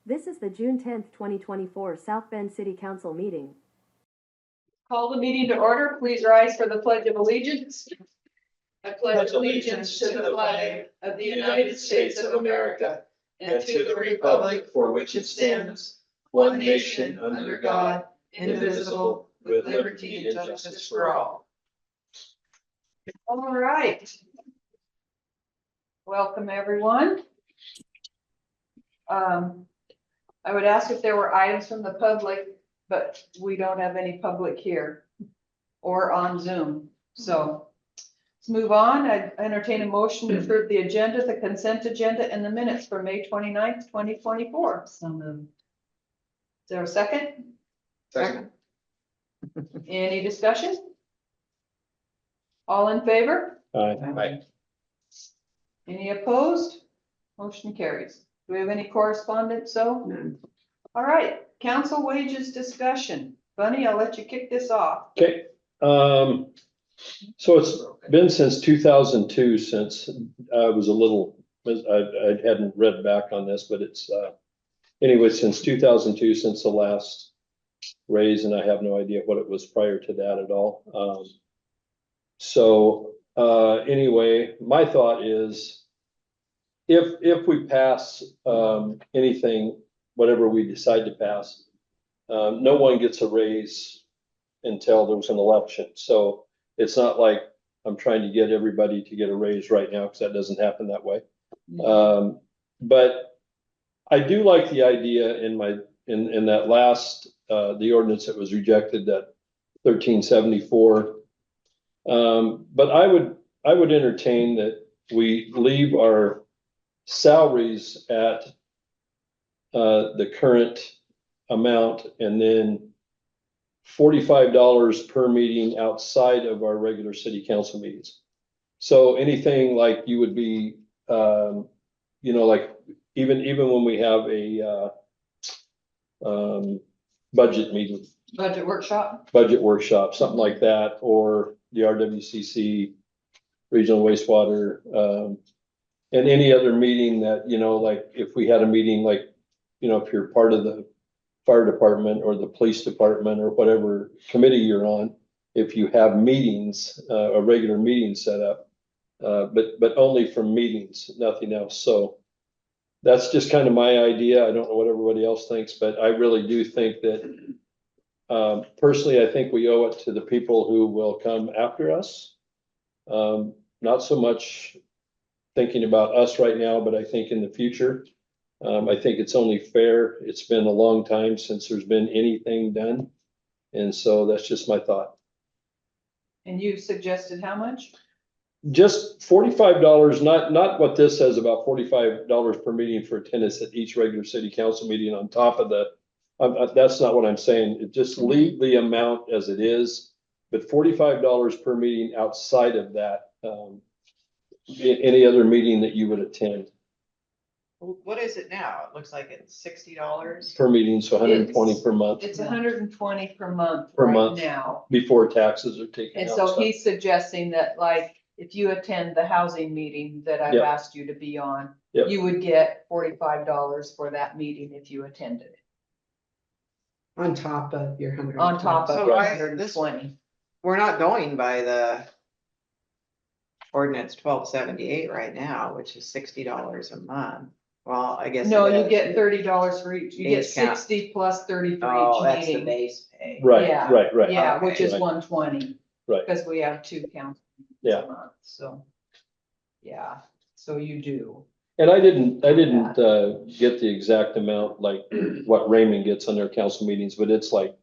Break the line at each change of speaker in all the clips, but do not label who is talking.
This is the June 10th, 2024 South Bend City Council meeting.
Call the meeting to order. Please rise for the Pledge of Allegiance. I pledge allegiance to the flag of the United States of America and to the republic for which it stands, one nation under God, indivisible, with liberty and justice for all. All right. Welcome, everyone. I would ask if there were items from the public, but we don't have any public here or on Zoom. So let's move on. I entertain a motion to approve the agenda, the consent agenda, and the minutes for May 29th, 2024. So moved. Is there a second?
Second.
Any discussion? All in favor?
Aye.
Any opposed? Motion carries. Do we have any correspondence? So,
None.
All right, council wages discussion. Bunny, I'll let you kick this off.
Okay, so it's been since 2002 since I was a little, I hadn't read back on this, but it's, anyway, since 2002, since the last raise, and I have no idea what it was prior to that at all. Anyway, my thought is if we pass anything, whatever we decide to pass, no one gets a raise until there's an election. So it's not like I'm trying to get everybody to get a raise right now, because that doesn't happen that way. But I do like the idea in that last the ordinance that was rejected, that 1374. But I would entertain that we leave our salaries at the current amount, and then $45 per meeting outside of our regular city council meetings. So anything like you would be, like even when we have a budget meeting,
Budget
workshop, something like that, or the RWCC, regional wastewater, and any other meeting that, like if we had a meeting, like, if you're part of the fire department or the police department or whatever committee you're on, if you have meetings, a regular meeting set up, but only from meetings, nothing else. So that's just kind of my idea. I don't know what everybody else thinks, but I really do think that, personally, I think we owe it to the people who will come after us. Not so much thinking about us right now, but I think in the future, I think it's only fair. It's been a long time since there's been anything done. And so that's just my thought.
And you suggested how much?
Just $45, not what this says about $45 per meeting for attendance at each regular city council meeting on top of the, that's not what I'm saying. Just leave the amount as it is, but $45 per meeting outside of that, any other meeting that you would attend.
What is it now? It looks like it's $60
Per meeting, so 120 per month.
It's 120 per month
Per
right
month.
now.
Before taxes are taken
And
out.
so he's suggesting that, like, if you attend the housing meeting that I've
Yep.
asked you to be on,
Yep.
you would get $45 for that meeting if you attended it,
On top of your 100.
on top of
So
your
I-
120.
We're not going by the ordinance 1278 right now, which is $60 a month. Well, I guess.
No,
it
you
is.
get $30 for each. You get
Each count.
60 plus 30 for
Oh,
each
that's the
meeting.
base pay.
Right,
Yeah.
right.
Yeah,
Okay.
which is
Right.
120.
Right.
Because we have 2 council meetings
Yeah.
a month, so. Yeah, so you do.
And I didn't get the exact amount like what Raymond gets on their council meetings, but it's like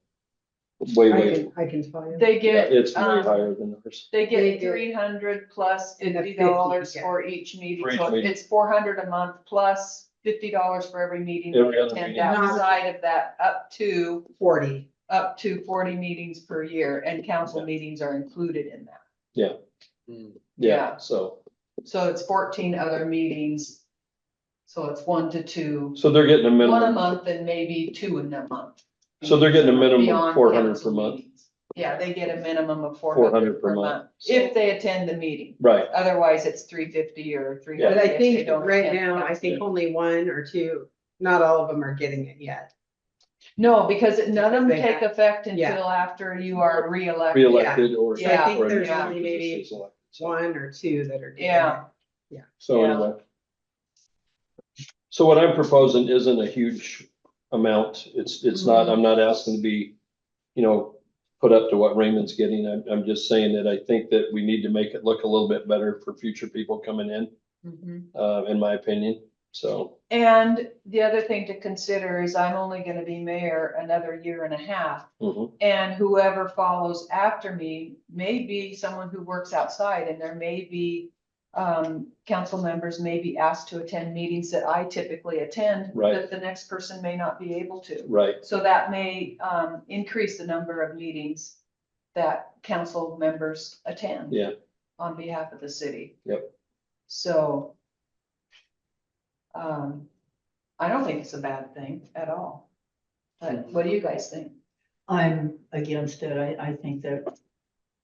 way,
I can tell you.
They
yeah,
get,
it's way higher than ours.
they
They
get
get-
300 plus
And the
$50
50, yeah.
for each meeting.
For each
So
meeting.
it's 400 a month plus $50 for every meeting.
Every
they
other
attend
meeting.
outside of that, up to
40.
40 meetings per year, and council
Yeah.
meetings are included in that.
Yeah,
Yeah.
so
So it's 14 other meetings. So it's 1 to 2,
they're getting a
1 a
minimum,
month and maybe 2 in a month.
so they're getting a minimum of
Beyond
400
council
per month.
meetings. Yeah, they get a minimum of
400
400
per
per
month.
month, if they attend the meeting.
Right,
Otherwise, it's 350 or 300.
But I
if they
think
don't
right
attend
now, I
council
think
meeting.
only 1 or 2 not all of them are getting it yet.
No, because none of them
They
take
have-
effect
yeah.
until after you are reelected.
Reelected or.
So I think
or
there's
if
only
you
maybe
just elected. So-
One or two that are getting
Yeah.
it.
So
Yeah.
anyway. So what I'm proposing isn't a huge amount. It's not, I'm not asking to be, put up to what Raymond's getting. I'm just saying that I think that we need to make it look a little bit better for future people coming in my opinion. So,
And the other thing to consider is I'm only gonna be mayor another year and a half.
mhm,
And whoever follows after me may be someone who works outside, and there may be, council members may be asked to attend meetings that I typically attend.
Right.
That the next person may not be able to.
right,
So that may, increase the number of meetings that council members attend.
yeah,
On behalf of the city.
Yep.
So. I don't think it's a bad thing at all. But what do you guys think?
I'm against it. I think that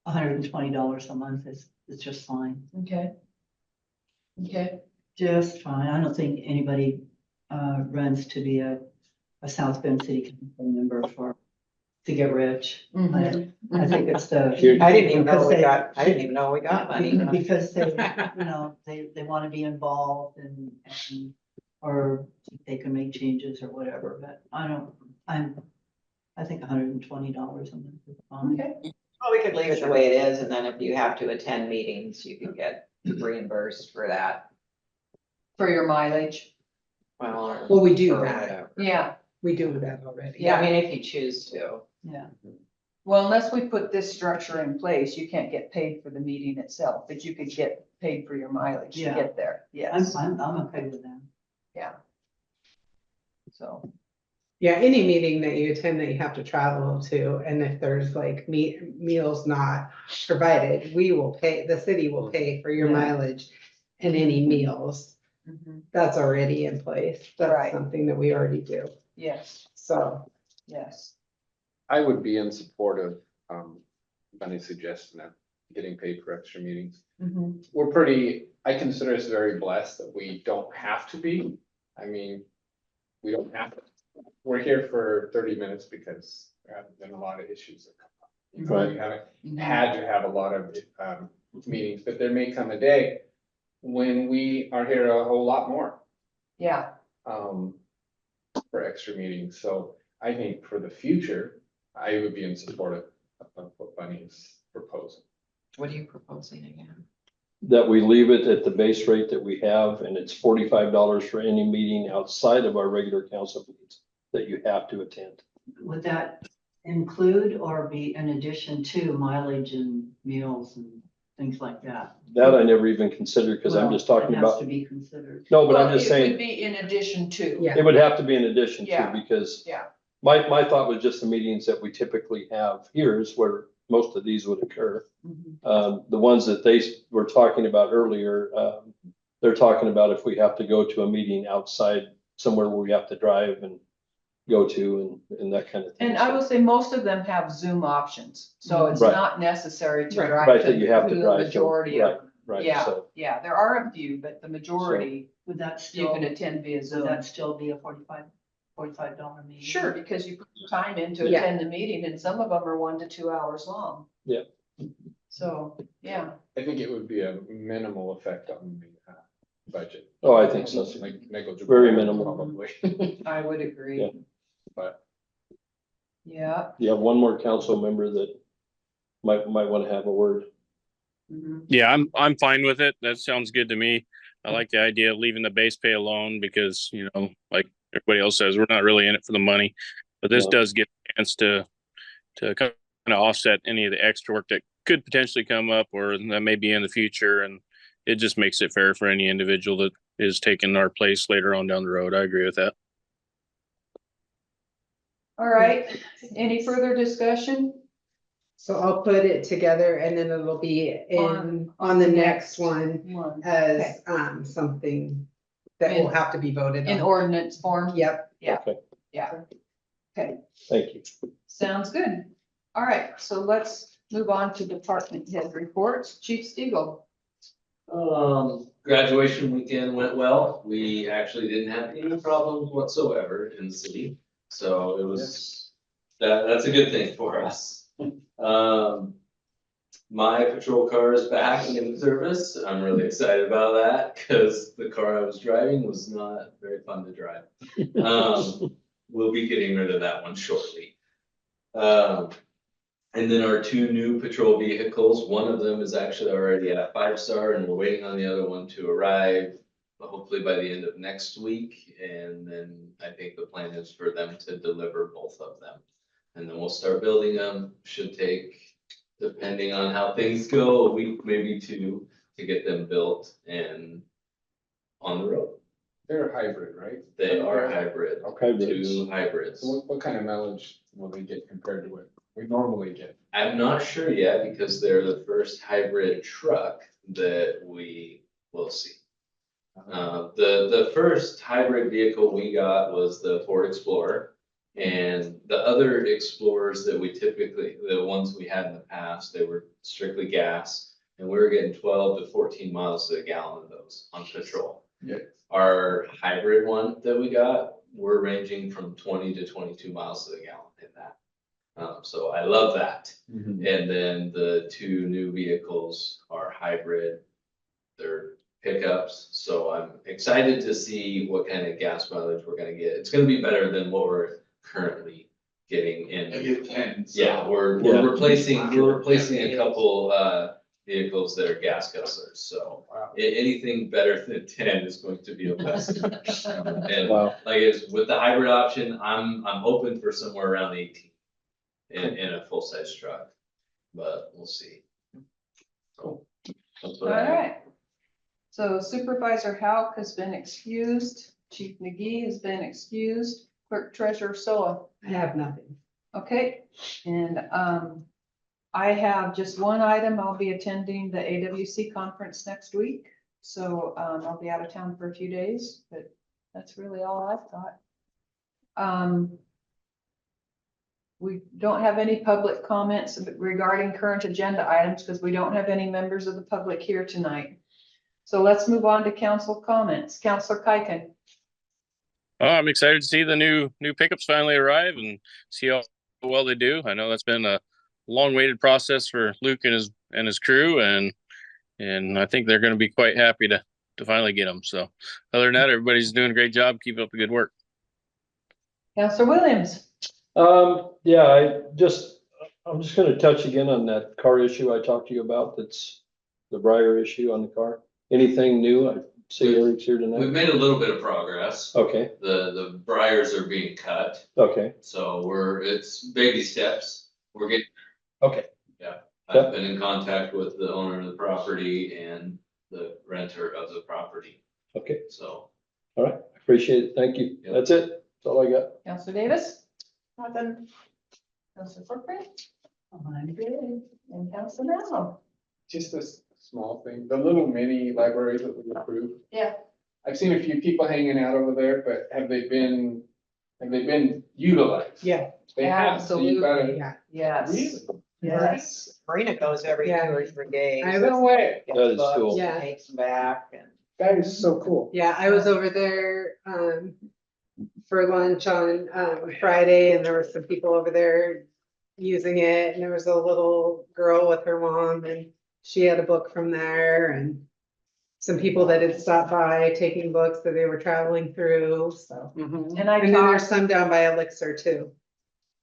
$120 a month is just fine.
Okay. Okay,
Just fine. I don't think anybody runs to be a South Bend City Council member to get rich. I think it's the.
Here-
I didn't even know
because
I didn't even know we got money.
Because they, they want to be involved and, or they can make changes or whatever, but I think $120 a month is fine.
okay,
Well, we could leave it the way it is, and then if you have to attend meetings, you could get reimbursed for that.
for your mileage.
Well,
Well, we do
or
that.
whatever.
Yeah,
We do that already.
Yeah, I mean, if you choose to.
Yeah.
well, unless we put this structure in place, you can't get paid for the meeting itself, but you could get paid for your mileage to
Yeah.
get there. Yes,
I'm okay with that.
yeah. So,
Yeah, any meeting that you attend that you have to travel to, and if there's like meals not provided, the city will pay for your
Yeah.
mileage and any meals.
mhm,
That's already in place. That's
Right.
something that we already do.
yes,
So,
yes.
I would be in support of, Bunny's suggestion of getting paid for extra meetings.
Mhm.
I consider us very blessed that we don't have to be. I mean, we don't have to. We're here for 30 minutes because there have been a lot of issues that come up.
Right.
We haven't
Mhm.
had to have a lot of, meetings, but there may come a day when we are here a whole lot more.
Yeah,
For extra meetings, so I think for the future, I would be in support of what Bunny's proposing.
What are you proposing again?
that we leave it at the base rate that we have, and it's $45 for any meeting outside of our regular council meetings that you have to attend.
Would that include or be in addition to mileage and meals and things like that?
That I never even considered, because I'm
Well,
just talking
it has
about,
to be considered.
no, but I'm
well,
just
it would
saying,
be in addition to.
yeah.
it would have to be in addition to,
Yeah.
because
Yeah.
my thought was just the meetings that we typically have here is where most of these would occur.
Mhm.
The ones that they were talking about earlier, they're talking about if we have to go to a meeting outside somewhere where we have to drive and go to and that kind of thing.
And I will say most of them have Zoom options, so it's
Right.
not necessary to
Right.
drive
Right,
to
that you have to
the
drive to,
majority
right,
of.
right,
Yeah,
so,
yeah, there are a few, but the majority
Would that
you
still,
can attend via
would
Zoom.
that still be a $45 meeting?
Sure, because you put time in to
Yeah.
attend the meeting, and some of them are 1 to 2 hours long.
Yeah.
So, yeah,
I think it would be a minimal effect on the budget.
oh, I think so.
Like negligible.
Very minimal.
Probably,
I would agree.
Yeah.
but
Yeah.
You have one more council member that might want to have a word.
Mhm.
Yeah, I'm fine with it. That sounds good to me. I like the idea of leaving the base pay alone because, like everybody else says, we're not really in it for the money. But this
No.
does get a chance to kind of offset any of the extra work that could potentially come up or that may be in the future. And it just makes it fair for any individual that is taking our place later on down the road. I agree with that.
All right, any further discussion?
So I'll put it together and then it'll be on the next one
One.
as, something that will
In-
have to be voted
In
on.
ordinance form?
Yep.
Yeah.
Okay.
Yeah. Okay,
Thank you.
sounds good. All right, so let's move on to department head reports. Chief Stegall.
graduation weekend went well. We actually didn't have any problems whatsoever in the city. So it was, that's a good thing for us. My patrol car is back in service. I'm really excited about that because the car I was driving was not very fun to drive. We'll be getting rid of that one shortly. And then our two new patrol vehicles, one of them is actually already at 5-star and we're waiting on the other one to arrive. Hopefully by the end of next week, and then I think the plan is for them to deliver both of them. And then we'll start building them, should take, depending on how things go, a week, maybe two, to get them built and on the road.
They're hybrid, right?
They are hybrid,
Hybrids.
two hybrids.
So what kind of mileage will they get compared to what we normally get?
I'm not sure yet because they're the first hybrid truck that we will see. The first hybrid vehicle we got was the Ford Explorer. And the other Explorers that we typically, the ones we had in the past, they were strictly gas. And we were getting 12 to 14 miles to the gallon of those on patrol.
Yeah.
Our hybrid one that we got, we're ranging from 20 to 22 miles to the gallon in that. So I love that. And then the two new vehicles are hybrid. They're pickups, so I'm excited to see what kind of gas mileage we're gonna get. It's gonna be better than what we're currently getting in. Yeah, we're replacing a couple vehicles that are gas guzzlers, so
Wow.
anything better than 10 is going to be a blessing. And
Wow.
like it's with the hybrid option, I'm hoping for somewhere around 18 in a full-size truck, but we'll see. So that's
All
what I have.
right. So Supervisor Hauk has been excused, Chief McGee has been excused, Clerk Treasurer Soa.
I have nothing.
Okay, and I have just one item. I'll be attending the AWC conference next week. So I'll be out of town for a few days, but that's really all I've got. We don't have any public comments regarding current agenda items because we don't have any members of the public here tonight. So let's move on to council comments. Councilor Kuiken.
Oh, I'm excited to see the new pickups finally arrive and see how well they do. I know that's been a long-awaited process for Luke and his crew, and I think they're going to be quite happy to finally get them. So, other than that, everybody's doing a great job. Keep up the good work.
Councilor Williams.
Yeah, I'm just gonna touch again on that car issue I talked to you about. That's the Briar issue on the car. Anything new? I see Eric's here
We've
tonight.
made a little bit of progress.
Okay,
The briars are being cut,
okay,
so it's baby steps. We're getting,
okay.
I've been in contact with the owner of the property and the renter of the property,
Okay,
so.
all right, appreciate it, thank you.
Yep.
That's it, that's all I got.
Councilor Davis. Nothing. Councilor Corcoran.
I'm good.
And Councilor Mallow.
Just a small thing, the little mini libraries that we approved.
Yeah.
I've seen a few people hanging out over there, but have they been utilized?
Yeah,
They have, so you gotta.
yeah.
Yes.
Really?
Yes.
Marina goes every
Yeah.
2 or 3 days.
I
No way,
That is cool.
Yeah.
Takes them back and.
that is so cool.
Yeah, I was over there, for lunch on, Friday and there were some people over there using it and there was a little girl with her mom and she had a book from there and some people that had stopped by taking books that they were traveling through, so.
And I
And then there's
talked,
some down by Elixir too.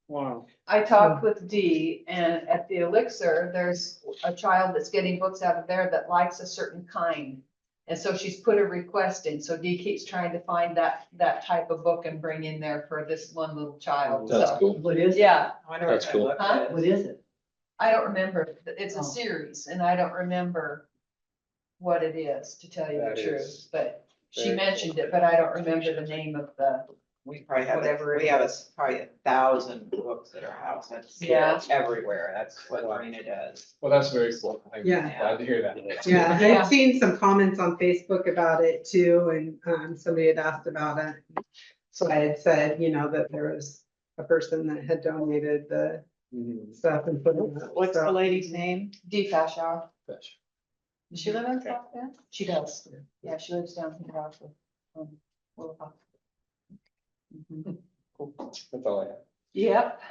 Wow.
I talked with Dee, and at the Elixir, there's a child that's getting books out of there that likes a certain kind. And so she's put a request in, so Dee keeps trying to find that type of book and bring in there for this one little child,
That's
so.
cool.
What is it?
Yeah,
I wonder
That's
what
cool.
that book
Huh?
is.
What is it?
I don't remember, it's a
Oh.
series, and I don't remember what it is, to tell you the
That
truth,
is
but she
very
mentioned it, but I don't remember the name of the,
We probably have,
Whatever it
we have
is.
probably 1,000 books at our house. That's
Yeah.
everywhere. That's what Marina does.
Well, that's very cool. I'm
Yeah.
glad to hear that.
Yeah,
Yeah.
I've seen some comments on Facebook about it too, and somebody had asked about it. So I had said, that there was a person that had donated the
Mhm.
stuff and put it up.
What's the
so-
lady's name?
Dee Fashour. Does she live in South Bend? She does. Yeah, she lives down in Rockford. Willowbrook.
Cool. That's all I have.
Yep.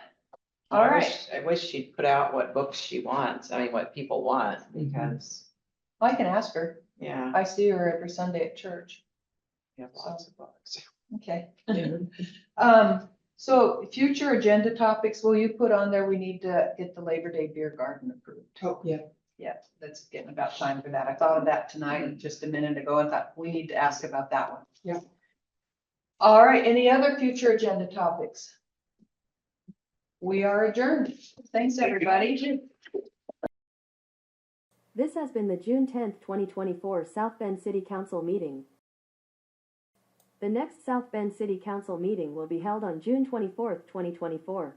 All right.
I wish she'd put out what books she wants, I mean, what people want, because,
I can ask her.
yeah,
I see her every Sunday at church.
we have lots of books.
Okay. So future agenda topics, will you put on there, we need to get the Labor Day beer garden approved?
Oh, yeah.
Yeah, that's getting about time for that. I thought of that tonight, just a minute ago. I thought we need to ask about that one.
Yeah.
All right, any other future agenda topics? We are adjourned. Thanks, everybody.
This has been the June 10th, 2024 South Bend City Council meeting. The next South Bend City Council meeting will be held on June 24th, 2024.